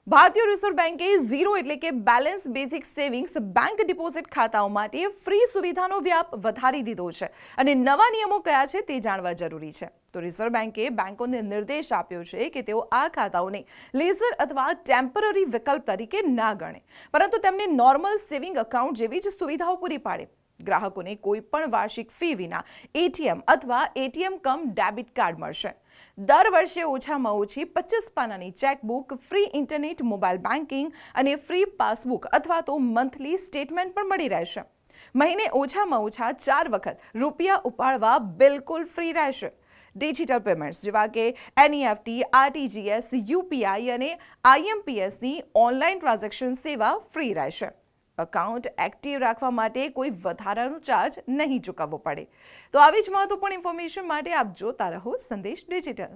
ભારતીય રિઝર્વ બેન્કે ઝીરો એટલે કે balance basic savings bank deposit ખાતાઓ માટે ફ્રી સુવિધાનો વ્યાપ વધારી દીધો છે અને નવા નિયમો કયા છે તે જાણવા જરૂરી છે. તો રિઝર્વ બેન્કે બેંકોને નિર્દેશ આપ્યો છે કે તેઓ આ ખાતાઓને લેઝર અથવા ટેમ્પરરી વિકલ્પ તરીકે ના ગણે, પરંતુ તેમને નોર્મલ સેવિંગ એકાઉન્ટ જેવી જ સુવિધાઓ પૂરી પાડે. ગ્રાહકોને કોઈ પણ વાર્ષિક ફી વિના એટીએમ અથવા એટીએમ કમ ડેબિટ કાર્ડ મળશે. દર વર્ષે ઓછામાં ઓછી 25 પાનાની chequebook, free internet, mobile banking અને ફ્રી પાસબુક અથવા તો મંથલી સ્ટેટમેન્ટ પણ મળી રહેશે. મહિને ઓછામાં ઓછા 4 વખત રૂપિયા ઉપાડવા બિલકુલ ફ્રી રહેશે. ડિજિટલ પેમેન્ટ્સ જેવા કે એનઈએફટી, આરટીજીએસ, યુપીઆઈ અને આઈએમપીએસની ઓનલાઈન ટ્રાન્ઝેક્શન સેવા ફ્રી રહેશે. એકાઉન્ટ એક્ટિવ રાખવા માટે કોઈ વધારાનો ચાર્જ નહીં ચૂકવવો પડે. તો આવી જ મહત્વપૂર્ણ ઇન્ફોર્મેશન માટે આપ જોતા રહો સંદેશ ડિજિટલ.